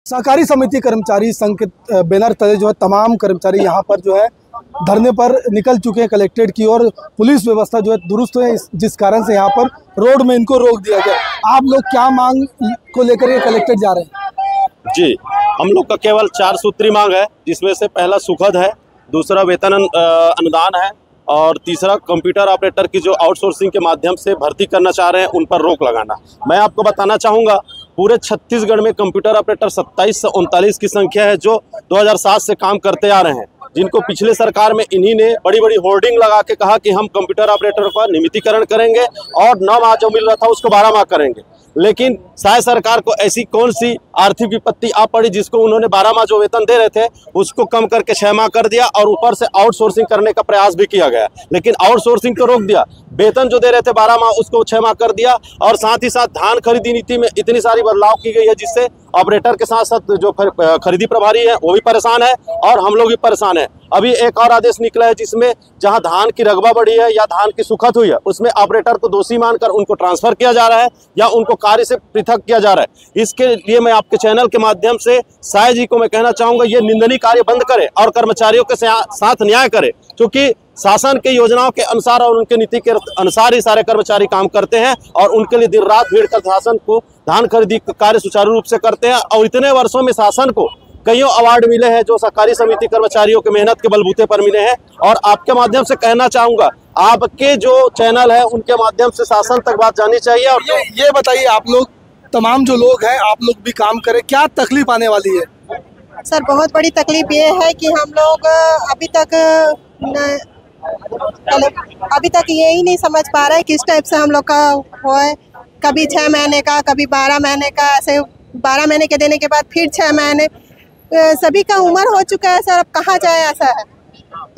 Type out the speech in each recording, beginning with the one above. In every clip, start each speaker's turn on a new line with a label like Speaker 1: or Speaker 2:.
Speaker 1: सहकारी समिति कर्मचारी संघ के बैनर तले जो है तमाम कर्मचारी यहाँ पर जो है धरने पर निकल चुके हैं कलेक्ट्रेट की ओर। पुलिस व्यवस्था जो है दुरुस्त है, जिस कारण से यहाँ पर रोड में इनको रोक दिया गया। आप लोग क्या मांग को लेकर ये कलेक्ट्रेट जा रहे हैं?
Speaker 2: जी, हम लोग का केवल 4 सूत्री मांग है, जिसमें से पहला सुखद है, दूसरा वेतन अनुदान है और तीसरा कंप्यूटर ऑपरेटर की जो आउटसोर्सिंग के माध्यम से भर्ती करना चाह रहे हैं उन पर रोक लगाना। मैं आपको बताना चाहूँगा पूरे छत्तीसगढ़ में कंप्यूटर ऑपरेटर 27 से 39 की संख्या है जो 2007 से काम करते आ रहे हैं, जिनको पिछले सरकार में इन्हीं ने बड़ी बड़ी होर्डिंग लगा के कहा कि हम कंप्यूटर ऑपरेटर का नियमितीकरण करेंगे और 9 माह जो मिल रहा था उसको 12 माह करेंगे। लेकिन शायद सरकार को ऐसी कौन सी आर्थिक विपत्ति आ पड़ी जिसको उन्होंने 12 माह जो वेतन दे रहे थे उसको कम करके 6 माह कर दिया और ऊपर से आउटसोर्सिंग करने का प्रयास भी किया गया। लेकिन आउटसोर्सिंग तो रोक दिया, वेतन जो दे रहे थे 12 माह उसको 6 माह कर दिया और साथ ही साथ धान खरीदी नीति में इतनी सारी बदलाव की गई है जिससे ऑपरेटर के साथ साथ जो खरीदी प्रभारी है वो भी परेशान है और हम लोग भी परेशान है। अभी एक और आदेश निकला है जिसमें जहां धान की रकबा बढ़ी है या धान की सुखत हुई है उसमें ऑपरेटर को दोषी मानकर उनको ट्रांसफर किया जा रहा है या उनको कार्य से पृथक किया जा रहा है। इसके लिए मैं आपके चैनल के माध्यम से साय जी को मैं कहना चाहूंगा ये निंदनीय कार्य बंद करे और कर्मचारियों के साथ न्याय करे, क्योंकि शासन के योजनाओं के अनुसार और उनके नीति के अनुसार ही सारे कर्मचारी काम करते हैं और उनके लिए दिन रात भीड़ कर शासन को धान खरीदी कार्य सुचारू रूप से करते हैं। और इतने वर्षों में शासन को कईयों अवार्ड मिले हैं जो सहकारी समिति कर्मचारियों के मेहनत के बलबूते पर मिले हैं। और आपके माध्यम से कहना चाहूंगा आपके जो चैनल है उनके माध्यम से शासन तक बात जानी चाहिए। और
Speaker 1: ये बताइए, आप लोग तमाम जो लोग हैं आप लोग भी काम करें, क्या तकलीफ आने वाली है?
Speaker 3: सर बहुत बड़ी तकलीफ ये है कि हम लोग अभी तक यही नहीं समझ पा रहे किस टाइप से हम लोग का है, कभी 6 महीने का, कभी 12 महीने का, ऐसे 12 महीने के देने के बाद फिर 6 महीने। सभी का उम्र हो चुका है सर, अब कहाँ जाए? ऐसा है,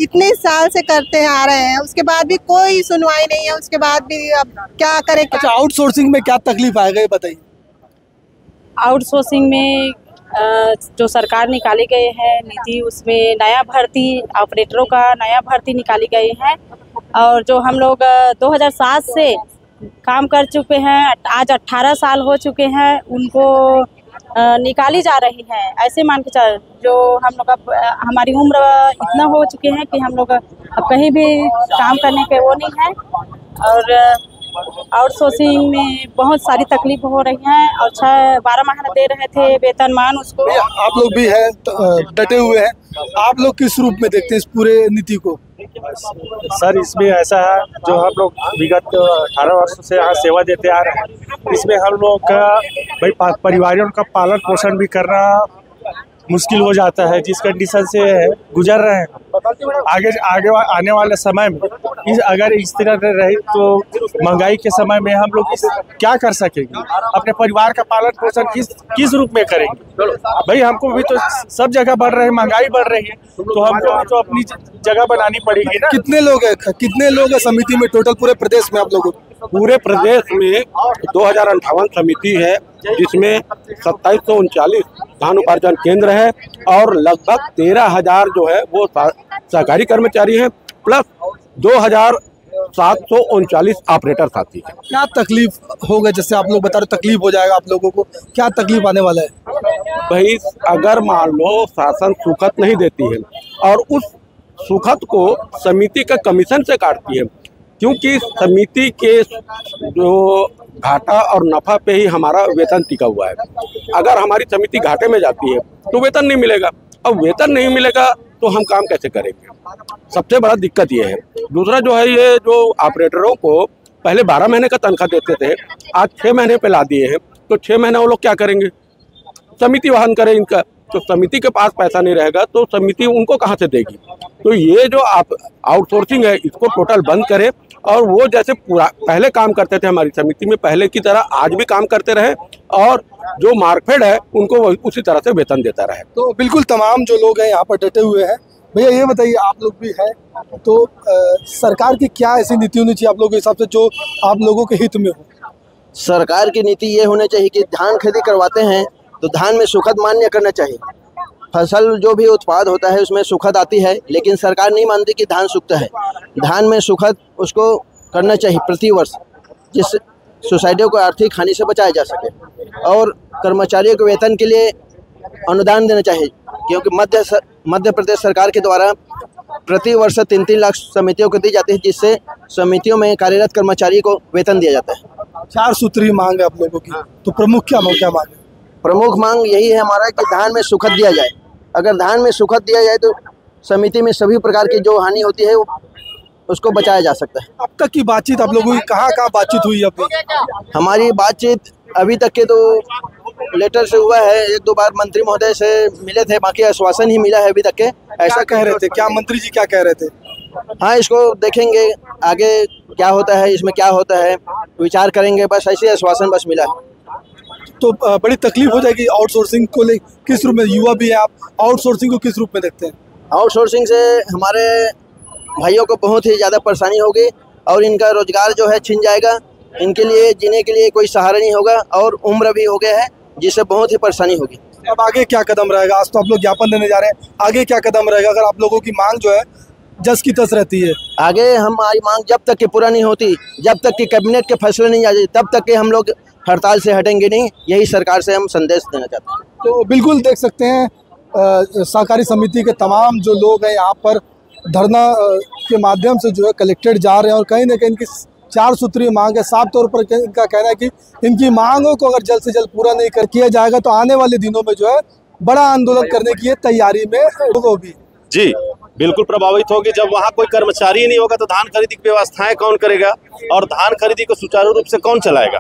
Speaker 3: इतने साल से करते आ रहे हैं, उसके बाद भी कोई सुनवाई नहीं है, उसके बाद भी अब क्या करें?
Speaker 1: अच्छा, आउटसोर्सिंग में क्या तकलीफ आएगा ये बताइए।
Speaker 4: आउटसोर्सिंग में जो सरकार निकाली गई है नीति, उसमें नया भर्ती ऑपरेटरों का नया भर्ती निकाली गई है और जो हम लोग 2007 से काम कर चुके हैं, आज 18 साल हो चुके हैं, उनको निकाली जा रही है। ऐसे मान के चल जो हम लोग अब हमारी उम्र इतना हो चुके हैं कि हम लोग अब कहीं भी काम करने के वो नहीं है और आउटसोर्सिंग में बहुत सारी तकलीफ हो रही हैं और 12 महीने दे रहे थे वेतनमान उसको।
Speaker 1: आप लोग भी है डटे हुए हैं, आप लोग किस रूप में देखते हैं इस पूरे नीति को?
Speaker 5: सर इसमें ऐसा है, जो हम लोग विगत 18 वर्षों से यहाँ सेवा देते आ रहे हैं, इसमें हम लोग का भाई परिवारों का पालन पोषण भी करना मुश्किल हो जाता है। जिस कंडीशन से गुजर रहे हैं आगे आने वाले समय में अगर इस तरह रही तो महंगाई के समय में हम लोग क्या कर सकेंगे? अपने परिवार का पालन पोषण किस रूप में करेंगे? भाई हमको भी तो सब जगह बढ़ रही है, महंगाई बढ़ रही है, तो हमको भी तो अपनी जगह बनानी पड़ेगी ना।
Speaker 1: कितने लोग हैं समिति में टोटल पूरे प्रदेश में? आप लोगों
Speaker 6: पूरे प्रदेश में 2058 समिति है, जिसमें 2739 धान उपार्जन केंद्र है और लगभग 13,000 जो है वो सहकारी कर्मचारी हैं, प्लस 2,739 ऑपरेटर साथी हैं।
Speaker 1: क्या तकलीफ होगा? जैसे आप लोग बता रहे तकलीफ हो जाएगा, आप लोगों को क्या तकलीफ आने वाला है?
Speaker 6: भाई अगर मान लो शासन सुखत नहीं देती है और उस सुखत को समिति का कमीशन से काटती है, क्योंकि समिति के जो घाटा और नफा पे ही हमारा वेतन टिका हुआ है। अगर हमारी समिति घाटे में जाती है तो वेतन नहीं मिलेगा, अब वेतन नहीं मिलेगा तो हम काम कैसे करेंगे? सबसे बड़ा दिक्कत ये है। दूसरा जो है, ये जो ऑपरेटरों को पहले 12 महीने का तनख्वाह देते थे, आज 6 महीने पे ला दिए हैं, तो 6 महीने वो लोग क्या करेंगे? समिति वहन करे इनका, तो समिति के पास पैसा नहीं रहेगा तो समिति उनको कहाँ से देगी? तो ये जो आउटसोर्सिंग है इसको टोटल बंद करे और वो जैसे पहले काम करते थे हमारी समिति में, पहले की तरह आज भी काम करते रहे और जो मार्कफेड है उनको उसी तरह से वेतन देता रहे।
Speaker 1: तो बिल्कुल तमाम जो लोग हैं यहाँ पर डटे हुए हैं। भैया ये बताइए, आप लोग भी हैं तो सरकार की क्या ऐसी नीति होनी चाहिए आप लोगों के हिसाब से जो आप लोगों के हित में हो?
Speaker 7: सरकार की नीति ये होनी चाहिए कि धान खेती करवाते हैं तो धान में सुखद मान्य करना चाहिए। फसल जो भी उत्पाद होता है उसमें सुखद आती है, लेकिन सरकार नहीं मानती कि धान सूखता है। धान में सुखद उसको करना चाहिए प्रति वर्ष, जिससे सोसाइटियों को आर्थिक हानि से बचाया जा सके। और कर्मचारियों के वेतन के लिए अनुदान देना चाहिए, क्योंकि मध्य प्रदेश सरकार के द्वारा प्रति वर्ष 3-3 लाख समितियों को दी जाती है, जिससे समितियों में कार्यरत कर्मचारी को वेतन दिया जाता है।
Speaker 1: 4 सूत्री मांग है आप लोगों की, तो प्रमुख क्या मांग है?
Speaker 7: प्रमुख मांग यही है हमारा कि धान में सुखद दिया जाए। अगर धान में सुखद दिया जाए तो समिति में सभी प्रकार की जो हानि होती है उसको बचाया जा सकता है।
Speaker 1: अब तक की बातचीत आप लोगों की कहाँ बातचीत हुई? अभी
Speaker 7: हमारी बातचीत अभी तक के तो लेटर से हुआ है, 1-2 बार मंत्री महोदय से मिले थे, बाकी आश्वासन ही मिला है अभी तक के।
Speaker 1: ऐसा कह रहे थे क्या मंत्री जी, क्या कह रहे थे?
Speaker 7: हाँ, इसको देखेंगे आगे क्या होता है, इसमें क्या होता है विचार करेंगे, बस ऐसे आश्वासन बस मिला है।
Speaker 1: तो बड़ी तकलीफ हो जाएगी आउटसोर्सिंग को ले, किस रूप में? युवा भी है आप, आउटसोर्सिंग को किस रूप में देखते हैं?
Speaker 7: आउटसोर्सिंग से हमारे भाइयों को बहुत ही ज़्यादा परेशानी होगी और इनका रोजगार जो है छिन जाएगा। इनके लिए जीने के लिए कोई सहारा नहीं होगा और उम्र भी हो गया है, जिससे बहुत ही परेशानी होगी।
Speaker 1: अब आगे क्या कदम रहेगा? आज तो आप लोग ज्ञापन देने जा रहे हैं, आगे क्या कदम रहेगा अगर आप लोगों की मांग जो है जस की तस रहती है?
Speaker 7: आगे हमारी मांग जब तक कि पूरा नहीं होती, जब तक कि कैबिनेट के फैसले नहीं आ जाते, तब तक कि हम लोग हड़ताल से हटेंगे नहीं। यही सरकार से हम संदेश देना चाहते हैं।
Speaker 1: तो बिल्कुल देख सकते हैं सहकारी समिति के तमाम जो लोग हैं यहाँ पर धरना के माध्यम से जो है कलेक्टेड जा रहे हैं और कहीं ना कहीं इनकी 4 सूत्रीय मांग है। साफ तौर पर इनका कहना है कि इनकी मांगों को अगर जल्द से जल्द पूरा नहीं किया जाएगा तो आने वाले दिनों में जो है बड़ा आंदोलन करने की तैयारी में होगी।
Speaker 2: जी बिल्कुल प्रभावित होगी। जब वहाँ कोई कर्मचारी नहीं होगा तो धान खरीदी की व्यवस्थाएं कौन करेगा और धान खरीदी को सुचारू रूप से कौन चलाएगा?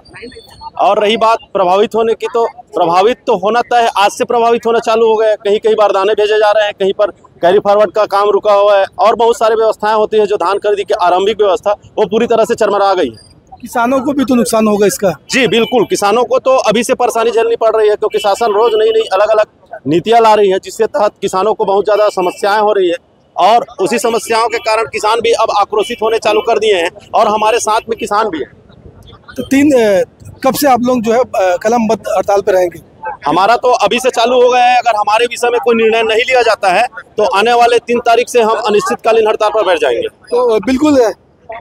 Speaker 2: और रही बात प्रभावित होने की, तो प्रभावित तो होना तय है। आज से प्रभावित होना चालू हो गए, कहीं कहीं बारदाने भेजे जा रहे हैं, कहीं पर कैरी फॉरवर्ड का काम रुका हुआ है और बहुत सारी व्यवस्थाएं होती है जो धान खरीदी की आरंभिक व्यवस्था वो पूरी तरह से चरमरा गई है।
Speaker 1: किसानों को भी तो नुकसान होगा इसका।
Speaker 2: जी बिल्कुल, किसानों को तो अभी से परेशानी झेलनी पड़ रही है, क्योंकि शासन रोज नई नई अलग अलग नीतियां ला रही है, जिसके तहत किसानों को बहुत ज्यादा समस्याएं हो रही है और उसी समस्याओं के कारण किसान भी अब आक्रोशित होने चालू कर दिए हैं और हमारे साथ में किसान भी है।
Speaker 1: तो कब से आप लोग जो है कलमबद्ध हड़ताल पर रहेंगे?
Speaker 2: हमारा तो अभी से चालू हो गया है। अगर हमारे विषय में कोई निर्णय नहीं लिया जाता है तो आने वाले 3 तारीख से हम अनिश्चितकालीन हड़ताल पर बैठ जाएंगे।
Speaker 1: तो बिल्कुल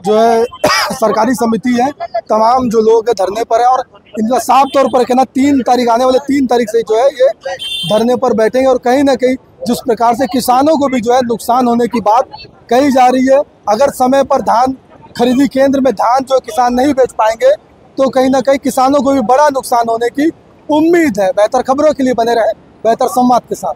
Speaker 1: जो है सरकारी समिति है, तमाम जो लोग है धरने पर है और इनका साफ तौर पर कहना 3 तारीख, आने वाले 3 तारीख से जो है ये धरने पर बैठेंगे और कहीं ना कहीं जिस प्रकार से किसानों को भी जो है नुकसान होने की बात कही जा रही है, अगर समय पर धान खरीदी केंद्र में धान जो किसान नहीं बेच पाएंगे तो कहीं ना कहीं किसानों को भी बड़ा नुकसान होने की उम्मीद है। बेहतर खबरों के लिए बने रहे बेहतर संवाद के साथ।